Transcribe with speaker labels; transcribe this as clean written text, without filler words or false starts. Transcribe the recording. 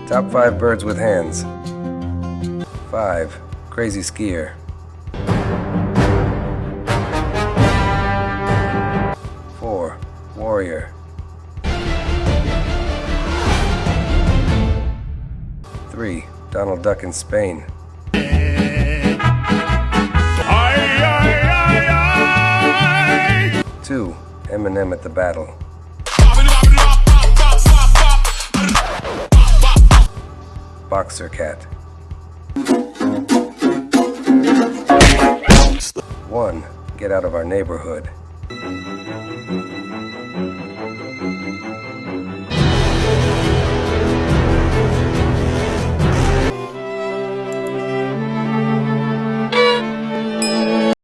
Speaker 1: Top 5 birds with hands. 5. Crazy skier. 4. Warrior. 3. Donald Duck in Spain. 2. Eminem at the battle. Boxer cat. 1. Get out of our neighborhood.